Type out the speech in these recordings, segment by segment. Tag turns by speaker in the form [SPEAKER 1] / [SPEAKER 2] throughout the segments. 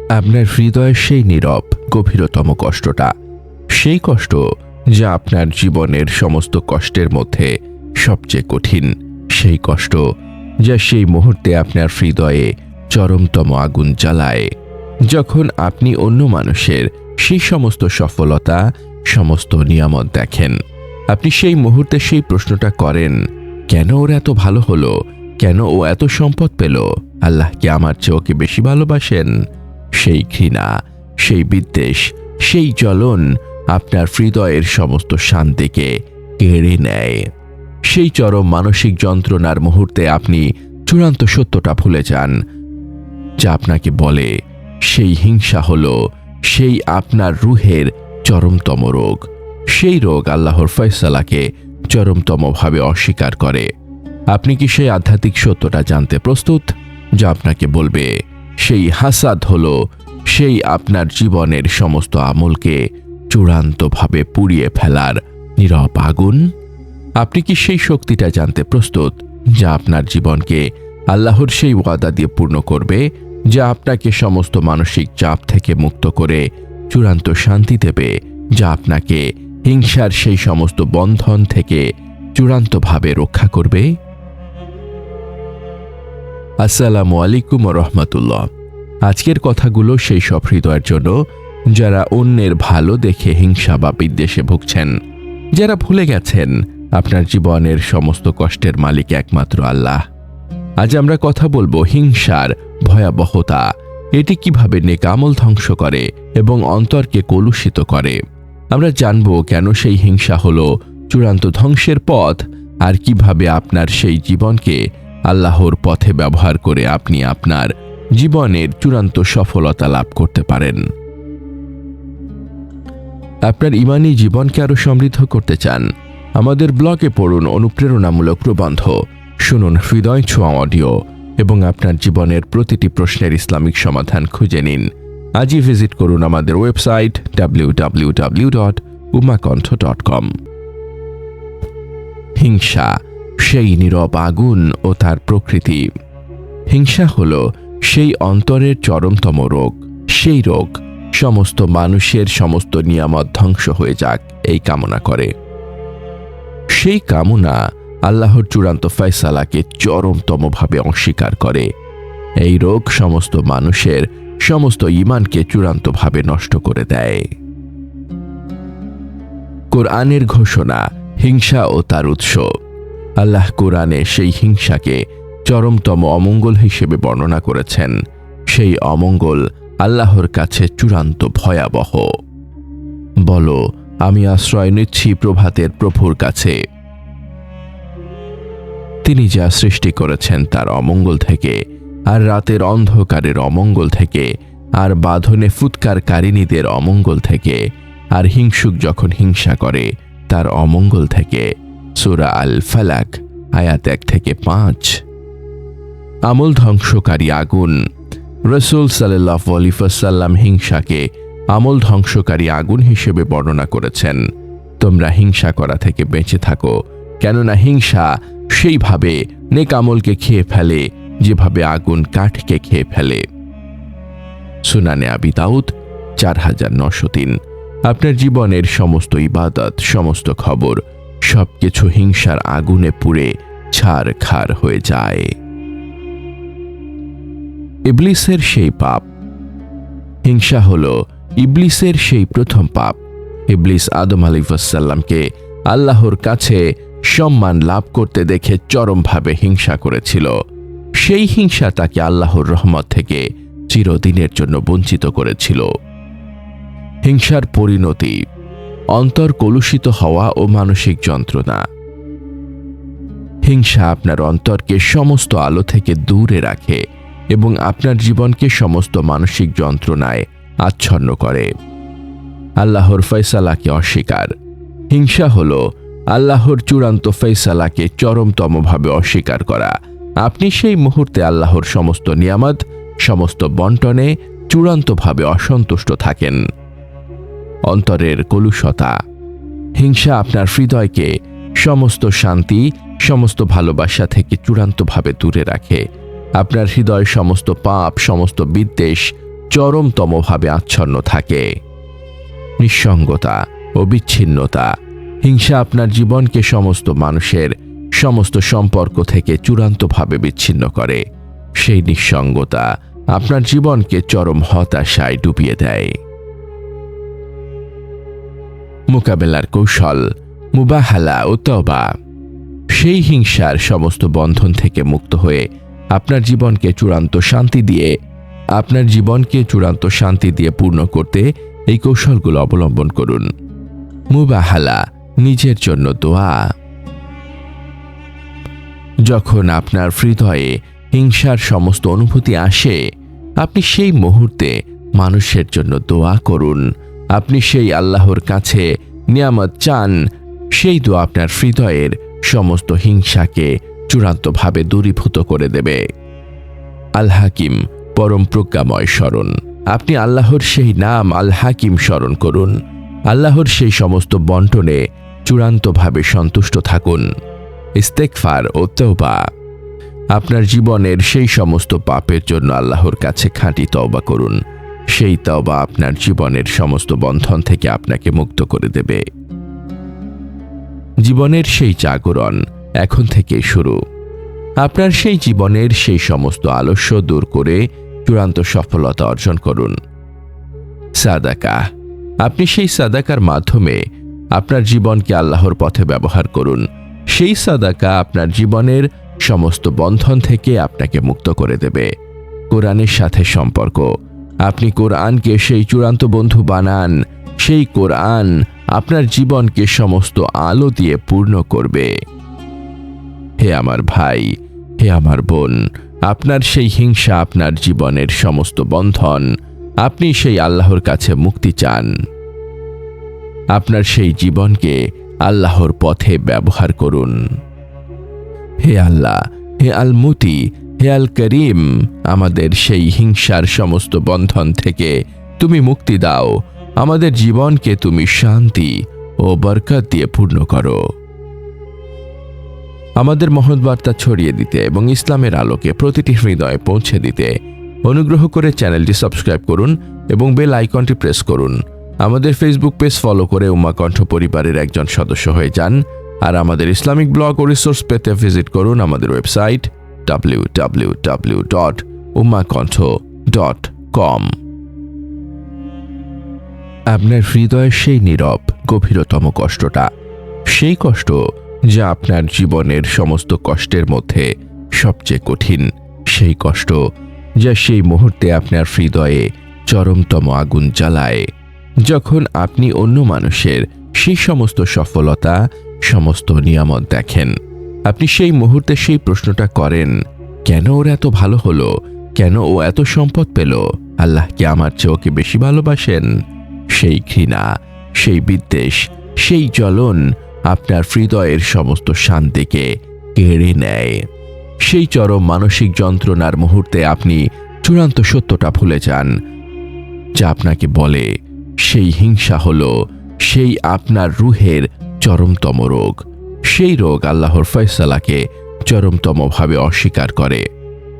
[SPEAKER 1] আপনার হৃদয়ের সেই নীরব গভীরতম কষ্টটা, সেই কষ্ট যা আপনার জীবনের সমস্ত কষ্টের মধ্যে সবচেয়ে কঠিন, সেই কষ্ট যা সেই মুহূর্তে আপনার হৃদয়ে চরমতম আগুন জ্বালায়, যখন আপনি অন্য মানুষের সেই সমস্ত সফলতা, সমস্ত নিয়ামত দেখেন। আপনি সেই মুহূর্তে সেই প্রশ্নটা করেন, কেন ওর এত ভালো হলো, কেন ও এত সম্পদ পেল, আল্লাহ কি আমার চেয়ে ওকে বেশি ভালোবাসেন? সেই ঘৃণা, সেই বিদ্বেষ, সেই জ্বলন আপনার হৃদয়ের সমস্ত শান্তিকে কেড়ে নেয়। সেই চরম মানসিক যন্ত্রণার মুহূর্তে আপনি চূড়ান্ত সত্যটা ভুলে যান, যা আপনাকে বলে সেই হিংসা হলো সেই আপনার রুহের চরমতম রোগ। সেই রোগ আল্লাহর ফয়সালাকে চরমতমভাবে অস্বীকার করে। আপনি কি সেই আধ্যাত্মিক সত্যটা জানতে প্রস্তুত, যা আপনাকে বলবে সেই হাসাদ হলো সেই আপনার জীবনের সমস্ত আমলকে চূড়ান্তভাবে পুড়িয়ে ফেলার নীরব আগুন? আপনি কি সেই শক্তিটা জানতে প্রস্তুত, যা আপনার জীবনকে আল্লাহর সেই ওয়াদা দিয়ে পূর্ণ করবে, যা আপনাকে সমস্ত মানসিক চাপ থেকে মুক্ত করে চূড়ান্ত শান্তি দেবে, যা আপনাকে হিংসার সেই সমস্ত বন্ধন থেকে চূড়ান্তভাবে রক্ষা করবে? আসসালামু আলাইকুম ওয়া রাহমাতুল্লাহ। আজকের কথাগুলো সেই সব হৃদয়ের জন্য যারা অন্যের ভালো দেখে হিংসা বা বিদ্বেষে ভুগছেন, যারা ভুলে গেছেন আপনার জীবনের সমস্ত কষ্টের মালিক একমাত্র আল্লাহ। আজ আমরা কথা বলবো হিংসার ভয়াবহতা, এটি কিভাবে নেক আমল ধ্বংস করে এবং অন্তরকে কলুষিত করে। আমরা জানব কেন সেই হিংসা হলো চূড়ান্ত ধ্বংসের পথ, আর কিভাবে আপনার সেই জীবনকে আল্লাহর পথে ব্যবহার করে আপনি আপনার জীবনের চূড়ান্ত সফলতা লাভ করতে পারেন। আপনার ঈমানি জীবনকে আরো সমৃদ্ধ করতে চান? আমাদের ব্লগে পড়ুন অনুপ্রেরণামূলক প্রবন্ধ, শুনুন হৃদয় ছোঁয়া অডিও এবং আপনার জীবনের প্রতিটি প্রশ্নের ইসলামিক সমাধান খুঁজে নিন। আজই ভিজিট করুন আমাদের ওয়েবসাইট www.umakantha.com। হিংসা সেই নীরব আগুন ও তার প্রকৃতি। হিংসা হল সেই অন্তরের চরমতম রোগ, সেই রোগ সমস্ত মানুষের সমস্ত নিয়ামত ধ্বংস হয়ে যাক এই কামনা করে। সেই কামনা আল্লাহর চূড়ান্ত ফয়সালাকে চরমতমভাবে অস্বীকার করে। এই রোগ সমস্ত মানুষের সমস্ত ঈমানকে চূড়ান্তভাবে নষ্ট করে দেয়। কোরআনের ঘোষণা, হিংসা ও তার উৎস। আল্লাহ কোরআনে সেই হিংসাকে চরমতম অমঙ্গল হিসেবে বর্ণনা করেছেন। সেই অমঙ্গল আল্লাহর কাছে চূড়ান্ত ভয়াবহ। বলো, আমি আশ্রয় নিচ্ছি প্রভাতের প্রভুর কাছে। তিনি যা সৃষ্টি করেছেন তার অমঙ্গল থেকে, আর রাতের অন্ধকারের অমঙ্গল থেকে, আর বাঁধনে ফুৎকারকারিণীদের অমঙ্গল থেকে, আর হিংসুক যখন হিংসা করে তার অমঙ্গল থেকে। সূরা আল ফালাক আয়াত 1 থেকে 5। আমল ধ্বংসকারী আগুন। রাসূল সাল্লাল্লাহু আলাইহি ওয়াসাল্লাম হিংসাকে আমল ধ্বংসকারী আগুন হিসেবে বর্ণনা করেছেন। তোমরা হিংসা করা থেকে বেঁচে থাকো, কেননা হিংসা সেইভাবে নেক আমলকে খেয়ে ফেলে যেভাবে আগুন কাঠকে খেয়ে ফেলে। সুনানে আবি দাউদ 4903। আপনার জীবনের সমস্ত ইবাদত, সমস্ত খবর, সবকিছু হিংসার আগুনে পুড়ে ছারখার হয়ে যায়। ইবলিসের সেই পাপ। হিংসা হলো ইবলিসের সেই প্রথম পাপ। ইবলিস আদম আলাইহিস সালামকে আল্লাহর কাছে সম্মান লাভ করতে দেখে চরমভাবে হিংসা করেছিল। সেই হিংসা তাকে আল্লাহর রহমত থেকে চিরদিনের জন্য বঞ্চিত করেছিল। হিংসার পরিণতি, অন্তর কলুষিত হওয়া ও মানসিক যন্ত্রণা। হিংসা আপনার অন্তরকে সমস্ত আলো থেকে দূরে রাখে এবং আপনার জীবনকে সমস্ত মানসিক যন্ত্রণায় আচ্ছন্ন করে। আল্লাহর ফয়সালাকে অস্বীকার। হিংসা হল আল্লাহর চূড়ান্ত ফয়সালাকে চরমতমভাবে অস্বীকার করা। আপনি সেই মুহূর্তে আল্লাহর সমস্ত নিয়ামত, সমস্ত বন্টনে চূড়ান্তভাবে অসন্তুষ্ট থাকেন। অন্তরের কলুষতা। হিংসা আপনার হৃদয়কে সমস্ত শান্তি, সমস্ত ভালোবাসা থেকে চূড়ান্তভাবে দূরে রাখে। আপনার হৃদয় সমস্ত পাপ, সমস্ত বিদ্বেষ, চরমতমভাবে আচ্ছন্ন থাকে। নিঃসঙ্গতা ও বিচ্ছিন্নতা, হিংসা আপনার জীবনকে সমস্ত মানুষের সমস্ত সম্পর্ক থেকে চূড়ান্তভাবে বিচ্ছিন্ন করে। সেই নিঃসঙ্গতা আপনার জীবনকে চরম হতাশায় ডুবিয়ে দেয়। মোকাবেলার কৌশল, মুবাহালা ও তওবা। সেই হিংসার সমস্ত বন্ধন থেকে মুক্ত হয়ে আপনার জীবনকে চূড়ান্ত শান্তি দিয়ে পূর্ণ করতে এই কৌশলগুলো অবলম্বন করুন। মুবাহালা, নিজের জন্য দোয়া। যখন আপনার হৃদয়ে হিংসার সমস্ত অনুভূতি আসে, আপনি সেই মুহূর্তে মানুষের জন্য দোয়া করুন। আপনি সেই আল্লাহর কাছে নিয়ামত চান। সেই দোয়া আপনার হৃদয়ের সমস্ত হিংসাকে চূড়ান্তভাবে দূরীভূত করে দেবে। আল হাকিম, পরম প্রজ্ঞাময় স্মরণ। আপনি আল্লাহর সেই নাম আল হাকিম স্মরণ করুন। আল্লাহর সেই সমস্ত বন্টনে চূড়ান্তভাবে সন্তুষ্ট থাকুন। ইস্তেগফার ও তওবা। আপনার জীবনের সেই সমস্ত পাপের জন্য আল্লাহর কাছে খাঁটি তওবা করুন। সেই তওবা আপনার জীবনের সমস্ত বন্ধন থেকে আপনাকে মুক্ত করে দেবে। জীবনের সেই জাগরণ এখন থেকেই শুরু। আপনার সেই জীবনের সেই সমস্ত আলস্য দূর করে চূড়ান্ত সফলতা অর্জন করুন। সাদাকা। আপনি সেই সাদাকার মাধ্যমে আপনার জীবনকে আল্লাহর পথে ব্যবহার করুন। সেই সাদাকা আপনার জীবনের সমস্ত বন্ধন থেকে আপনাকে মুক্ত করে দেবে। কোরআনের সাথে সম্পর্ক। আপনি কোরআনকে সেই চূড়ান্ত বন্ধু বানান। সেই কোরআন আপনার জীবনকে সমস্ত আলো দিয়ে পূর্ণ করবে। হে আমার ভাই, হে আমার বোন, আপনার সেই হিংসা আপনার জীবনের সমস্ত বন্ধন। আপনি সেই আল্লাহর কাছে মুক্তি চান। আপনার সেই জীবনকে আল্লাহর পথে ব্যবহার করুন। হে আল্লাহ, হে আল মুতি, হে আল করিম, আমাদের সেই হিংসার সমস্ত বন্ধন থেকে তুমি মুক্তি দাও। আমাদের জীবনকে তুমি শান্তি ও বরকত দিয়ে পূর্ণ করো। আমাদের মহৎ বার্তা ছড়িয়ে দিতে এবং ইসলামের আলোকে প্রতিটি হৃদয়ে পৌঁছে দিতে অনুগ্রহ করে চ্যানেলটি সাবস্ক্রাইব করুন এবং বেল আইকনটি প্রেস করুন। আমাদের ফেসবুক পেজ ফলো করে উম্মাহ কণ্ঠ পরিবারের একজন সদস্য হয়ে যান। আর আমাদের ইসলামিক ব্লগ ও রিসোর্স পেতে ভিজিট করুন আমাদের ওয়েবসাইট www.ummahkontho.com। আপনার হৃদয়ের সেই নীরব গভীরতম কষ্টটা, সেই কষ্ট যা আপনার জীবনের সমস্ত কষ্টের মধ্যে সবচেয়ে কঠিন, সেই কষ্ট যা সেই মুহূর্তে আপনার হৃদয়ে চরমতম আগুন জ্বালায়, যখন আপনি অন্য মানুষের সেই সমস্ত সফলতা, সমস্ত নিয়ামত দেখেন। আপনি সেই মুহূর্তে সেই প্রশ্নটা করেন, কেন ওর এত ভালো হলো? কেন ও এত সম্পদ পেল? আল্লাহ কি আমার চেয়ে ওকে বেশি ভালোবাসেন? সেই ঘৃণা, সেই বিদ্বেষ, সেই জ্বলন আপনার হৃদয়ের সমস্ত শান্তিকে কেড়ে নেয়। সেই চরম মানসিক যন্ত্রণার মুহূর্তে আপনি চূড়ান্ত সত্যটা ভুলে যান, যা আপনাকে বলে সেই হিংসা হলো সেই আপনার রুহের চরমতম রোগ। সেই রোগ আল্লাহর ফয়সালাকে চরমতমভাবে অস্বীকার করে।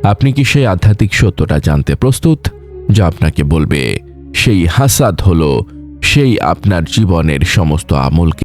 [SPEAKER 1] আপনি কি সেই আধ্যাত্মিক সত্যটা জানতে প্রস্তুত, যা আপনাকে বলবে সেই হাসাদ হলো সেই আপনার জীবনের সমস্ত আমলকে